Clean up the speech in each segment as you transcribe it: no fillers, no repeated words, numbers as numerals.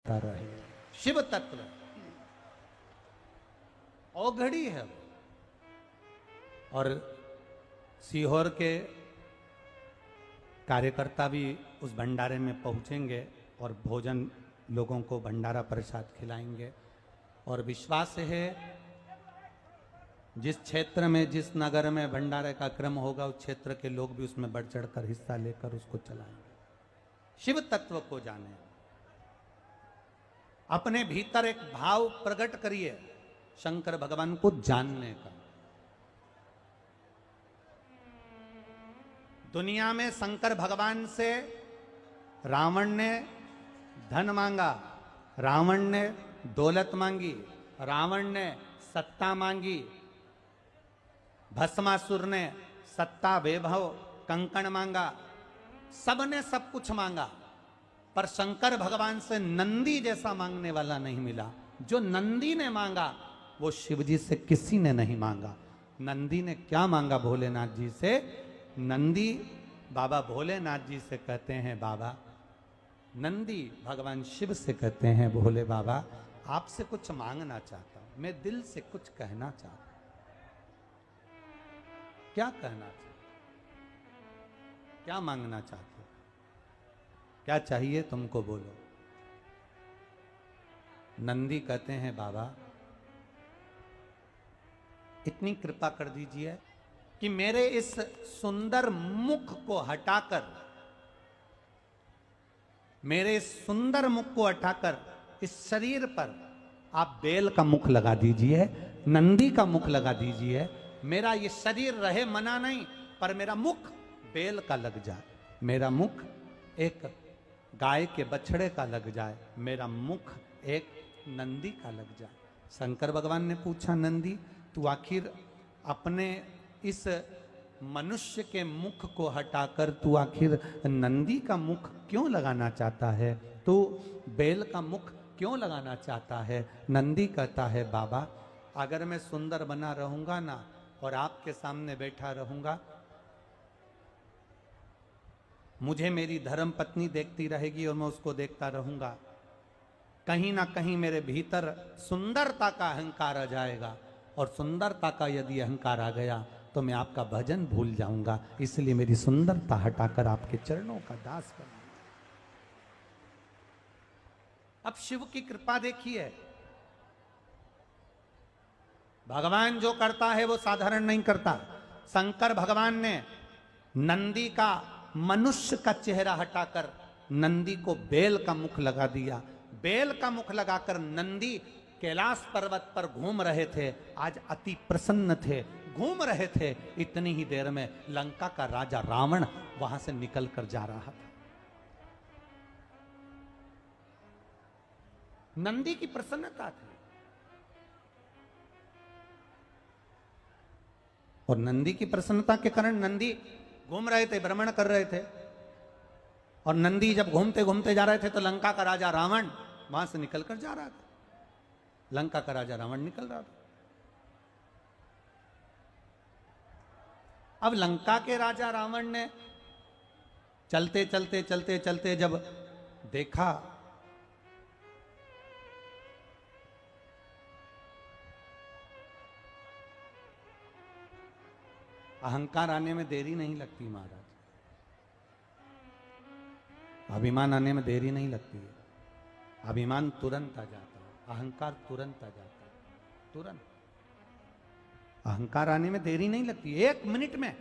करता रहे। शिव तत्व औघड़ी है वो। और सीहोर के कार्यकर्ता भी उस भंडारे में पहुंचेंगे और भोजन लोगों को भंडारा प्रसाद खिलाएंगे। और विश्वास है जिस क्षेत्र में, जिस नगर में भंडारे का क्रम होगा, उस क्षेत्र के लोग भी उसमें बढ़ चढ़कर हिस्सा लेकर उसको चलाएंगे। शिव तत्व को जाने, अपने भीतर एक भाव प्रकट करिए शंकर भगवान को जानने का। दुनिया में शंकर भगवान से रावण ने धन मांगा, रावण ने दौलत मांगी, रावण ने सत्ता मांगी, भस्मासुर ने सत्ता वैभव कंकण मांगा, सबने सब कुछ मांगा, पर शंकर भगवान से नंदी जैसा मांगने वाला नहीं मिला। जो नंदी ने मांगा वो शिवजी से किसी ने नहीं मांगा। नंदी ने क्या मांगा भोलेनाथ जी से? नंदी बाबा भोलेनाथ जी से कहते हैं, बाबा नंदी भगवान शिव से कहते हैं, भोले बाबा आपसे कुछ मांगना चाहता हूं, मैं दिल से कुछ कहना चाहता हूं। क्या कहना चाहते, क्या मांगना चाहते, क्या चाहिए तुमको, बोलो। नंदी कहते हैं, बाबा इतनी कृपा कर दीजिए कि मेरे इस सुंदर मुख को हटाकर, मेरे इस सुंदर मुख को हटाकर इस शरीर पर आप बेल का मुख लगा दीजिए, नंदी का मुख लगा दीजिए। मेरा ये शरीर रहे मना नहीं, पर मेरा मुख बेल का लग जाए, मेरा मुख एक गाय के बछड़े का लग जाए, मेरा मुख एक नंदी का लग जाए। शंकर भगवान ने पूछा, नंदी तू आखिर अपने इस मनुष्य के मुख को हटाकर तू आखिर नंदी का मुख क्यों लगाना चाहता है? तू बेल का मुख क्यों लगाना चाहता है? नंदी कहता है, बाबा अगर मैं सुंदर बना रहूंगा ना और आपके सामने बैठा रहूंगा, मुझे मेरी धर्म पत्नी देखती रहेगी और मैं उसको देखता रहूंगा, कहीं ना कहीं मेरे भीतर सुंदरता का अहंकार आ जाएगा, और सुंदरता का यदि अहंकार आ गया तो मैं आपका भजन भूल जाऊंगा। इसलिए मेरी सुंदरता हटाकर आपके चरणों का दास बना। अब शिव की कृपा देखिए, भगवान जो करता है वो साधारण नहीं करता। शंकर भगवान ने नंदी का, मनुष्य का चेहरा हटाकर नंदी को बेल का मुख लगा दिया। बेल का मुख लगाकर नंदी कैलाश पर्वत पर घूम रहे थे, आज अति प्रसन्न थे, घूम रहे थे। इतनी ही देर में लंका का राजा रावण वहां से निकल कर जा रहा था। नंदी की प्रसन्नता थी, और नंदी की प्रसन्नता के कारण नंदी घूम रहे थे, भ्रमण कर रहे थे। और नंदी जब घूमते घूमते जा रहे थे तो लंका का राजा रावण वहां से निकल कर जा रहा था। लंका का राजा रावण निकल रहा था। अब लंका के राजा रावण ने चलते चलते चलते चलते जब देखा अहंकार आने में देरी नहीं लगती महाराज, अभिमान आने में देरी नहीं लगती है। अभिमान तुरंत आ जाता है, अहंकार तुरंत आ जाता है, तुरंत। अहंकार आने में देरी नहीं लगती, 1 मिनट में।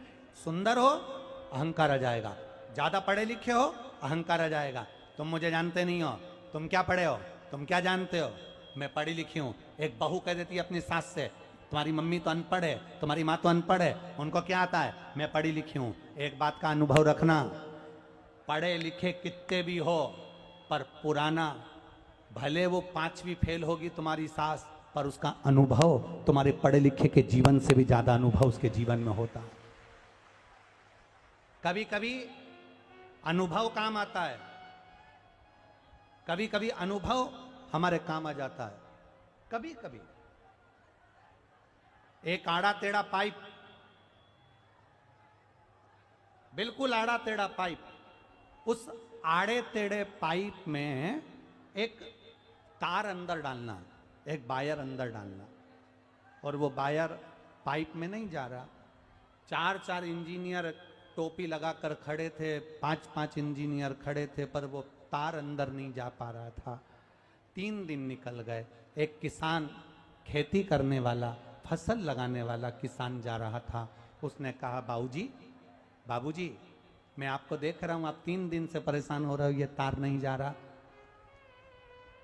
सुंदर हो अहंकार आ जाएगा, ज्यादा पढ़े लिखे हो अहंकार आ जाएगा। तुम मुझे जानते नहीं हो, तुम क्या पढ़े हो, तुम क्या जानते हो, मैं पढ़ी लिखी हूं। एक बहू कह देती है अपनी सास से, तुम्हारी मम्मी तो अनपढ़ है, तुम्हारी माँ तो अनपढ़ है, उनको क्या आता है, मैं पढ़ी लिखी हूं। एक बात का अनुभव रखना, पढ़े लिखे कितने भी हो, पर पुराना, भले वो 5वीं फेल होगी तुम्हारी सास, पर उसका अनुभव तुम्हारे पढ़े लिखे के जीवन से भी ज्यादा अनुभव उसके जीवन में होता है। कभी कभी अनुभव काम आता है, कभी कभी अनुभव हमारे काम आ जाता है। कभी कभी एक आड़ा टेढ़ा पाइप, बिल्कुल आड़ा टेढ़ा पाइप, उस आड़े टेढ़े पाइप में एक तार अंदर डालना, एक वायर अंदर डालना, और वो वायर पाइप में नहीं जा रहा। चार चार इंजीनियर टोपी लगाकर खड़े थे, पांच पांच इंजीनियर खड़े थे, पर वो तार अंदर नहीं जा पा रहा था। 3 दिन निकल गए। एक किसान, खेती करने वाला, फसल लगाने वाला किसान जा रहा था। उसने कहा, बाबूजी, बाबूजी, मैं आपको देख रहा हूं, आप 3 दिन से परेशान हो रहे हो, ये तार नहीं जा रहा,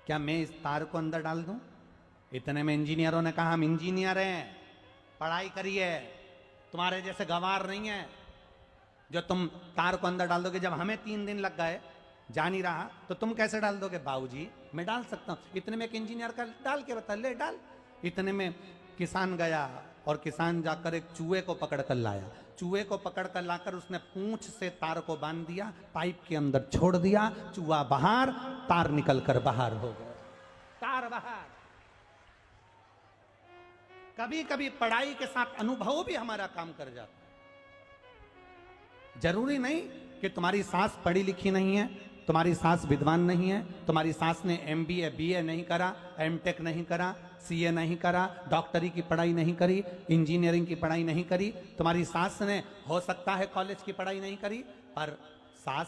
क्या मैं इस तार को अंदर डाल दूं? इतने में इंजीनियरों ने कहा, हम इंजीनियर हैं, पढ़ाई करी है, तुम्हारे जैसे गंवार नहीं है जो तुम तार को अंदर डाल दोगे। जब हमें 3 दिन लग गए, जा नहीं रहा, तो तुम कैसे डाल दोगे? बाबूजी, मैं डाल सकता हूं। इतने में एक इंजीनियर का डाल के बता, ले डाल। इतने में किसान गया और किसान जाकर एक चूहे को पकड़ कर लाया। चूहे को पकड़ कर लाकर उसने पूंछ से तार को बांध दिया, पाइप के अंदर छोड़ दिया, चूहा बाहर, तार निकल कर बाहर हो गया, तार बाहर। कभी कभी पढ़ाई के साथ अनुभव भी हमारा काम कर जाता है। जरूरी नहीं कि तुम्हारी सास पढ़ी लिखी नहीं है, तुम्हारी सास विद्वान नहीं है, तुम्हारी सास ने MBA BA नहीं करा, MTech नहीं करा, CA नहीं करा, डॉक्टरी की पढ़ाई नहीं करी, इंजीनियरिंग की पढ़ाई नहीं करी, तुम्हारी सास ने हो सकता है कॉलेज की पढ़ाई नहीं करी, पर सास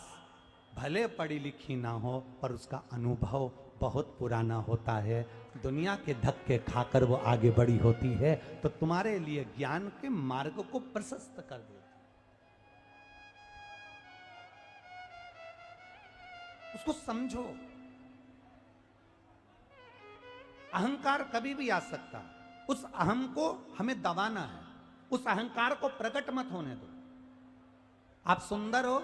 भले पढ़ी लिखी ना हो, पर उसका अनुभव बहुत पुराना होता है, दुनिया के धक्के खाकर वो आगे बढ़ी होती है, तो तुम्हारे लिए ज्ञान के मार्ग को प्रशस्त कर देती है। उसको समझो। अहंकार कभी भी आ सकता है, उस अहम को हमें दबाना है, उस अहंकार को प्रकट मत होने दो। आप सुंदर हो,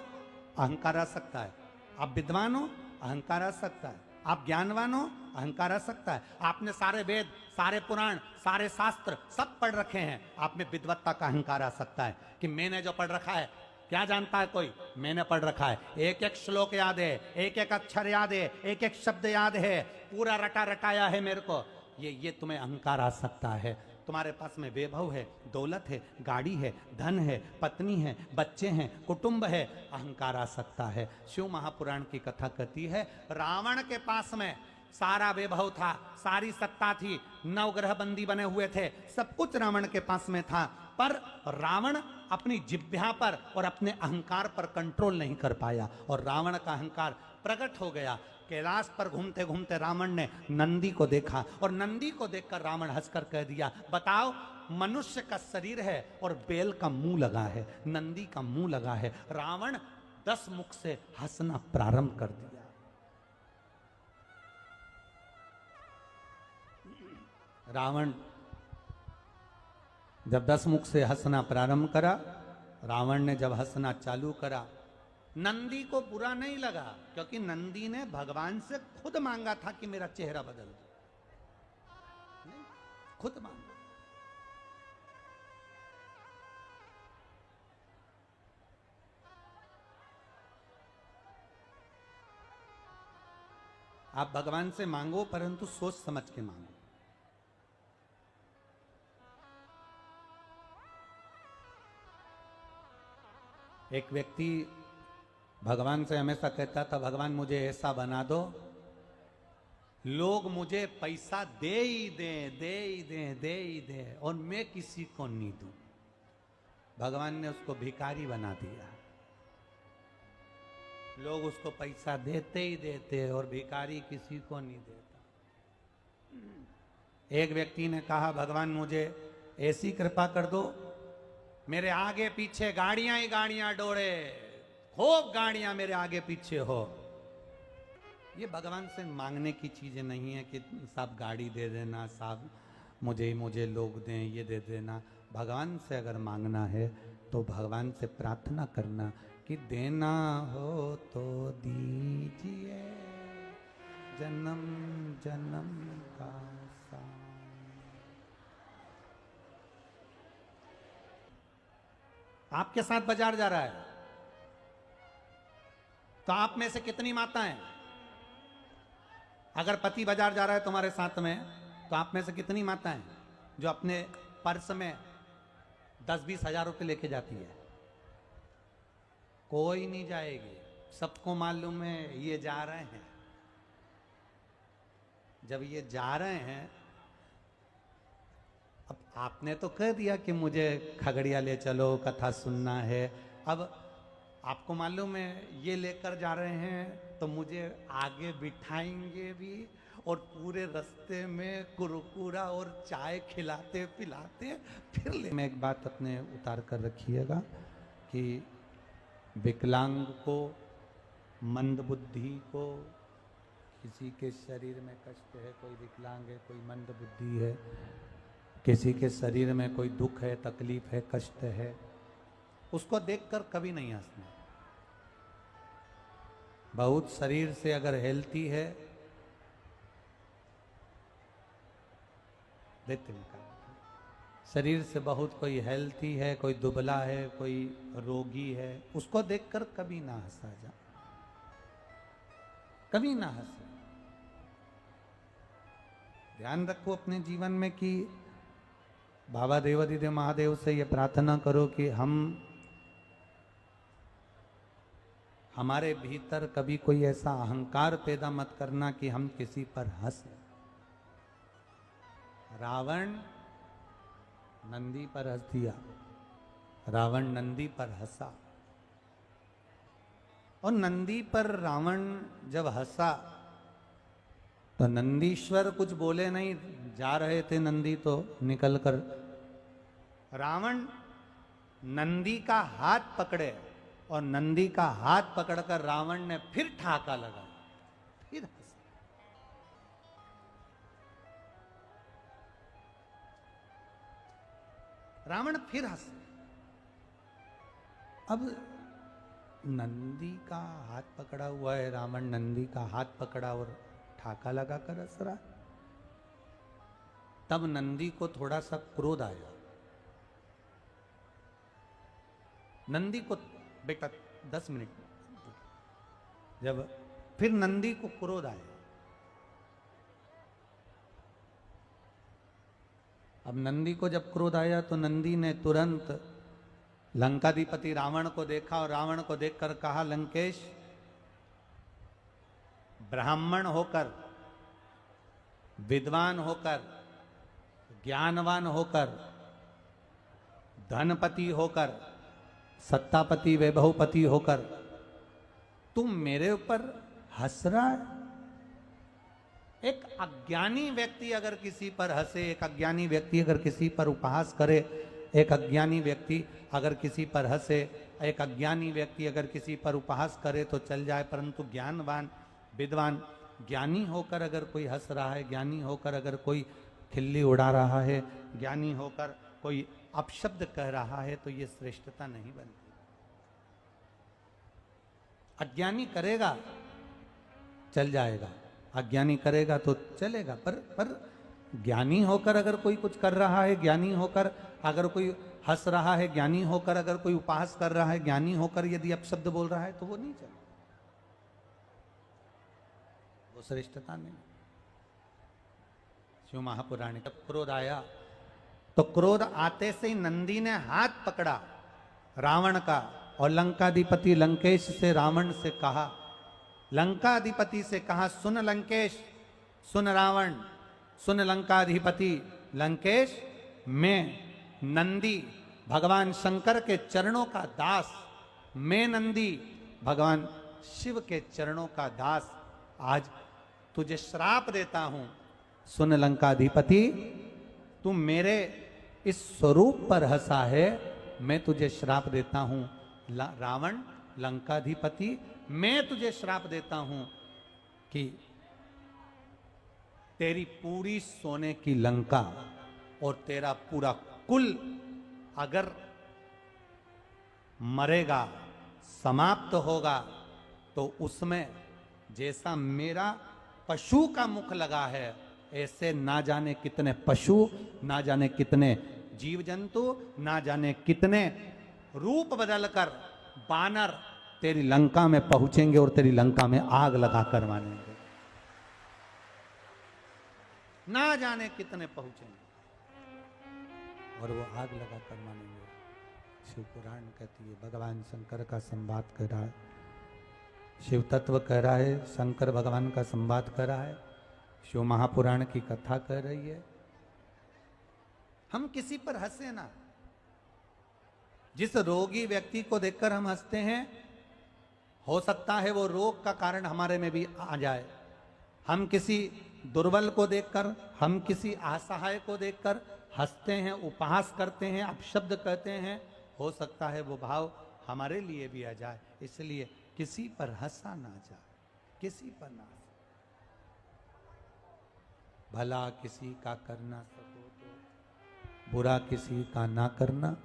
अहंकार आ सकता है, आप विद्वान हो, अहंकार आ सकता है, आप ज्ञानवान हो, अहंकार आ सकता है, आपने सारे वेद, सारे पुराण, सारे शास्त्र सब पढ़ रखे हैं, आप में विद्वत्ता का अहंकार आ सकता है कि मैंने जो पढ़ रखा है, क्या जानता है कोई? मैंने पढ़ रखा है, एक एक श्लोक याद है, एक एक अक्षर याद है, एक एक शब्द याद है, पूरा रटा रटाया है मेरे को, ये तुम्हें अहंकार आ सकता है। तुम्हारे पास में वैभव है, दौलत है, गाड़ी है, धन है, पत्नी है, बच्चे हैं, कुटुंब है, अहंकार आ सकता है। शिव महापुराण की कथा कहती है, रावण के पास में सारा वैभव था, सारी सत्ता थी, 9 ग्रह बंदी बने हुए थे, सब कुछ रावण के पास में था, पर रावण अपनी जिह्वा पर और अपने अहंकार पर कंट्रोल नहीं कर पाया और रावण का अहंकार प्रकट हो गया। कैलाश पर घूमते घूमते रावण ने नंदी को देखा और नंदी को देखकर रावण हंसकर कह दिया, बताओ, मनुष्य का शरीर है और बैल का मुंह लगा है, नंदी का मुंह लगा है। रावण 10 मुख से हंसना प्रारंभ कर दिया। रावण जब 10 मुख से हंसना प्रारंभ करा, रावण ने जब हंसना चालू करा, नंदी को बुरा नहीं लगा, क्योंकि नंदी ने भगवान से खुद मांगा था कि मेरा चेहरा बदल दो, खुद मांगा। आप भगवान से मांगो, परंतु सोच समझ के मांगो। एक व्यक्ति भगवान से हमेशा कहता था, भगवान मुझे ऐसा बना दो, लोग मुझे पैसा दे ही दें, दे ही दें, दे ही दें, और मैं किसी को नहीं दूं। भगवान ने उसको भिखारी बना दिया। लोग उसको पैसा देते ही देते और भिखारी किसी को नहीं देता। एक व्यक्ति ने कहा, भगवान मुझे ऐसी कृपा कर दो, मेरे आगे पीछे गाड़ियां ही गाड़ियां दौड़े, खूब गाड़ियां मेरे आगे पीछे हो। ये भगवान से मांगने की चीजें नहीं है कि साहब गाड़ी दे देना, साहब मुझे लोग दें, ये दे देना। भगवान से अगर मांगना है तो भगवान से प्रार्थना करना कि देना हो तो दीजिए, जन्म जन्म का साथ। आपके साथ बाजार जा रहा है तो आप में से कितनी माताएं, अगर पति बाजार जा रहा है तुम्हारे साथ में, तो आप में से कितनी माताएं जो अपने पर्स में 10-20 हजार रुपए लेके जाती है? कोई नहीं जाएगी, सबको मालूम है ये जा रहे हैं। जब ये जा रहे हैं, अब आपने तो कह दिया कि मुझे खगड़िया ले चलो, कथा सुनना है। अब आपको मालूम है ये लेकर जा रहे हैं तो मुझे आगे बिठाएंगे भी, और पूरे रास्ते में कुरकुरा और चाय खिलाते पिलाते फिर ले। मैं एक बात अपने उतार कर रखिएगा कि विकलांग को, मंदबुद्धि को, किसी के शरीर में कष्ट है, कोई विकलांग है, कोई मंदबुद्धि है, किसी के शरीर में कोई दुख है, तकलीफ है, कष्ट है, उसको देखकर कभी नहीं हंसना। बहुत शरीर से अगर हेल्थी है, देखते शरीर से बहुत कोई हेल्थी है, कोई दुबला है, कोई रोगी है, उसको देखकर कभी ना हंसा जा, कभी ना हंसे। ध्यान रखो अपने जीवन में कि बाबा देवादिदेव महादेव से ये प्रार्थना करो कि हमारे भीतर कभी कोई ऐसा अहंकार पैदा मत करना कि हम किसी पर हंसे। रावण नंदी पर हंस दिया, रावण नंदी पर हंसा, और नंदी पर रावण जब हंसा तो नंदीश्वर कुछ बोले नहीं, जा रहे थे नंदी तो निकलकर। रावण नंदी का हाथ पकड़े, और नंदी का हाथ पकड़कर रावण ने फिर ठाका लगा, फिर हंसा। रावण फिर हंसा। अब नंदी का हाथ पकड़ा हुआ है, रावण नंदी का हाथ पकड़ा और ठाका लगाकर हंस रहा। तब नंदी को थोड़ा सा क्रोध आया। नंदी को, बेटा 10 मिनट, जब फिर नंदी को क्रोध आया। अब नंदी को जब क्रोध आया तो नंदी ने तुरंत लंकाधिपति रावण को देखा, और रावण को देखकर कहा, लंकेश, ब्राह्मण होकर, विद्वान होकर, ज्ञानवान होकर, धनपति होकर, सत्तापति वैभवपति होकर तुम मेरे ऊपर हंस रहा है। एक अज्ञानी व्यक्ति अगर किसी पर हंसे, एक अज्ञानी व्यक्ति अगर किसी पर उपहास करे, एक अज्ञानी व्यक्ति अगर किसी पर हंसे, एक अज्ञानी व्यक्ति अगर किसी पर उपहास करे तो चल जाए, परंतु ज्ञानवान, विद्वान, ज्ञानी होकर अगर कोई हंस रहा है, ज्ञानी होकर अगर कोई खिल्ली उड़ा रहा है, ज्ञानी होकर कोई अपशब्द कह रहा है, तो ये श्रेष्ठता नहीं बनती। अज्ञानी करेगा चल जाएगा, अज्ञानी करेगा तो चलेगा, पर ज्ञानी होकर अगर कोई कुछ कर रहा है, ज्ञानी होकर अगर कोई हंस रहा है, ज्ञानी होकर अगर कोई उपहास कर रहा है, ज्ञानी होकर यदि अपशब्द बोल रहा है, तो वो नहीं चलेगा, वो श्रेष्ठता नहीं। शिव महापुराण, जब क्रोध आया तो क्रोध आते से ही नंदी ने हाथ पकड़ा रावण का, और लंकाधिपति लंकेश से रावण से कहा, लंकाधिपति से कहा, सुन लंकेश, सुन रावण, सुन लंकाधिपति लंकेश, मैं नंदी भगवान शंकर के चरणों का दास, मैं नंदी भगवान शिव के चरणों का दास आज तुझे श्राप देता हूं। सुन लंकाधिपति, तू मेरे इस स्वरूप पर हंसा है, मैं तुझे श्राप देता हूं। रावण, लंकाधिपति, मैं तुझे श्राप देता हूं कि तेरी पूरी सोने की लंका और तेरा पूरा कुल अगर मरेगा, समाप्त होगा, तो उसमें जैसा मेरा पशु का मुख लगा है, ऐसे ना जाने कितने पशु, ना जाने कितने जीव जंतु, ना जाने कितने रूप बदलकर बानर तेरी लंका में पहुंचेंगे और तेरी लंका में आग लगाकर मानेंगे, ना जाने कितने पहुंचेंगे और वो आग लगाकर मानेंगे। शिव पुराण कहती है, भगवान शंकर का संवाद कर रहा है, शिव तत्व कह रहा है, शंकर भगवान का संवाद कर रहा है। शिव महापुराण की कथा कह रही है। हम किसी पर हंसे ना। जिस रोगी व्यक्ति को देखकर हम हंसते हैं, हो सकता है वो रोग का कारण हमारे में भी आ जाए। हम किसी दुर्बल को देखकर, हम किसी असहाय को देखकर हंसते हैं, उपहास करते हैं, अपशब्द कहते हैं, हो सकता है वो भाव हमारे लिए भी आ जाए। इसलिए किसी पर हंसा ना जाए, किसी पर ना हंसा। भला किसी का करना सको तो बुरा किसी का ना करना,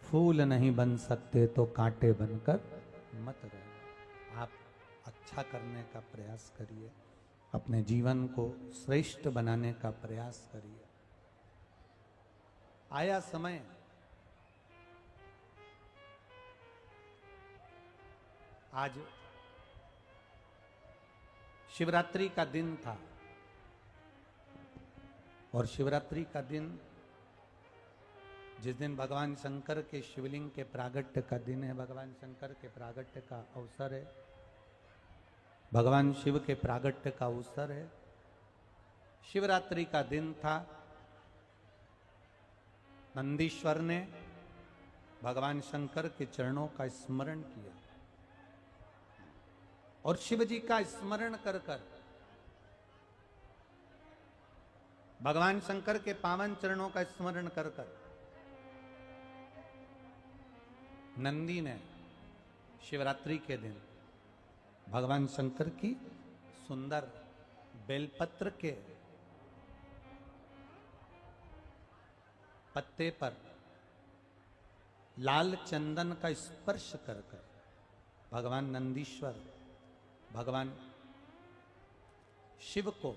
फूल नहीं बन सकते तो कांटे बनकर मत रहना। आप अच्छा करने का प्रयास करिए, अपने जीवन को श्रेष्ठ बनाने का प्रयास करिए। आया समय, आज शिवरात्रि का दिन था और शिवरात्रि का दिन, जिस दिन भगवान शंकर के शिवलिंग के प्रागट्य का दिन है, भगवान शंकर के प्रागट्य का अवसर है, भगवान शिव के प्रागट्य का अवसर है, शिवरात्रि का दिन था। नंदीश्वर ने भगवान शंकर के चरणों का स्मरण किया और शिव जी का स्मरण कर कर भगवान शंकर के पावन चरणों का स्मरण कर कर नंदी ने शिवरात्रि के दिन भगवान शंकर की सुंदर बेलपत्र के पत्ते पर लाल चंदन का स्पर्श कर कर भगवान नंदीश्वर, भगवान शिव को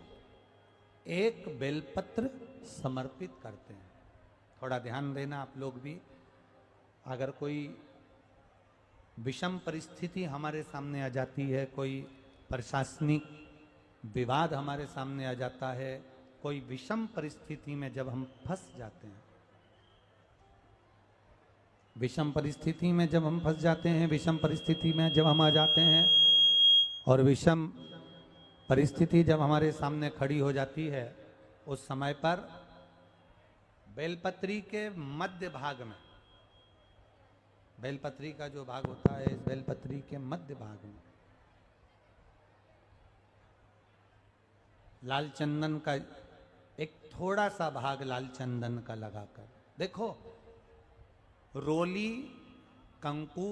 एक बेलपत्र समर्पित करते हैं। थोड़ा ध्यान देना आप लोग भी। अगर कोई विषम परिस्थिति हमारे सामने आ जाती है, कोई प्रशासनिक विवाद हमारे सामने आ जाता है, कोई विषम परिस्थिति में जब हम फंस जाते हैं, विषम परिस्थिति में जब हम फंस जाते हैं, विषम परिस्थिति में जब हम आ जाते हैं और विषम परिस्थिति जब हमारे सामने खड़ी हो जाती है, उस समय पर बेलपत्री के मध्य भाग में, बेलपत्री का जो भाग होता है, इस बेलपत्री के मध्य भाग में लाल चंदन का एक थोड़ा सा भाग लाल चंदन का लगाकर, देखो रोली कंकु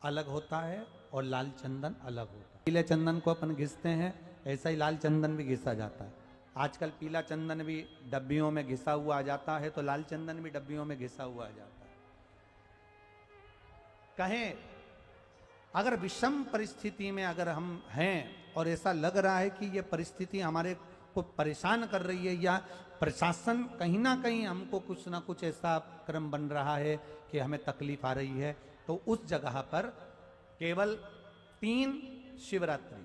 अलग होता है और लाल चंदन अलग होता है। पीले चंदन को अपन घिसते हैं, ऐसा ही लाल चंदन भी घिसा जाता है। आजकल पीला चंदन भी डब्बियों में घिसा हुआ आ जाता है, तो लाल चंदन भी डब्बियों में घिसा हुआ आ जाता है। कहें अगर विषम परिस्थिति में अगर हम हैं और ऐसा लग रहा है कि ये परिस्थिति हमारे को परेशान कर रही है, या प्रशासन कहीं ना कहीं हमको कुछ ना कुछ ऐसा क्रम बन रहा है कि हमें तकलीफ आ रही है, तो उस जगह पर केवल 3 शिवरात्रि,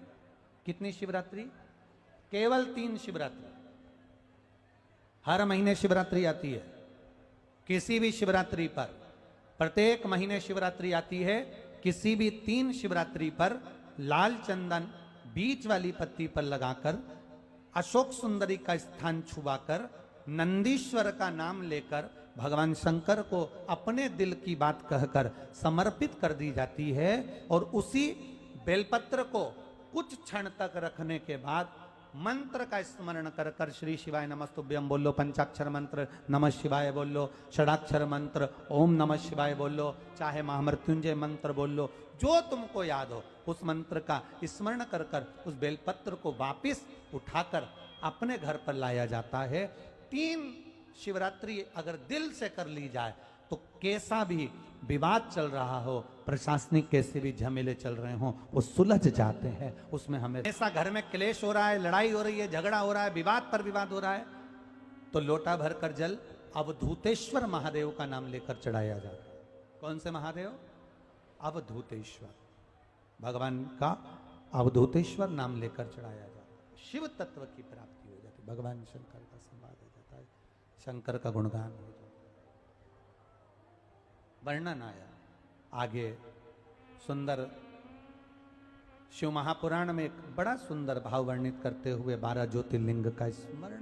कितनी शिवरात्रि? केवल 3 शिवरात्रि। हर महीने शिवरात्रि आती है, किसी भी शिवरात्रि पर, प्रत्येक महीने शिवरात्रि आती है, किसी भी 3 शिवरात्रि पर लाल चंदन बीच वाली पत्ती पर लगाकर, अशोक सुंदरी का स्थान छुआकर, नंदीश्वर का नाम लेकर भगवान शंकर को अपने दिल की बात कहकर समर्पित कर दी जाती है। और उसी बेलपत्र को कुछ क्षण तक रखने के बाद मंत्र का स्मरण कर कर श्री शिवाय नमस्तुभ्यम बोलो, पंचाक्षर मंत्र नमः शिवाय बोलो, षडाक्षर मंत्र ओम नमः शिवाय बोलो, चाहे महामृत्युंजय मंत्र बोलो, जो तुमको याद हो उस मंत्र का स्मरण कर कर उस बेलपत्र को वापिस उठाकर अपने घर पर लाया जाता है। 3 शिवरात्रि अगर दिल से कर ली जाए तो कैसा भी विवाद चल रहा हो, प्रशासनिक कैसे भी झमेले चल रहे हो, वो सुलझ जाते हैं। उसमें हमें ऐसा घर में क्लेश हो रहा है, लड़ाई हो रही है, झगड़ा हो रहा है, विवाद पर विवाद हो रहा है, तो लोटा भरकर जल अवधूतेश्वर महादेव का नाम लेकर चढ़ाया जाता है। कौन से महादेव? अवधूतेश्वर, भगवान का अवधूतेश्वर नाम लेकर चढ़ाया जाता है। शिव तत्व की प्राप्ति हो जाती है, भगवान शंकर का संवाद हो जाता है, शंकर का गुणगान हो जाता है। वर्णन आया आगे, सुंदर शिव महापुराण में एक बड़ा सुंदर भाव वर्णित करते हुए 12 ज्योतिर्लिंग का स्मरण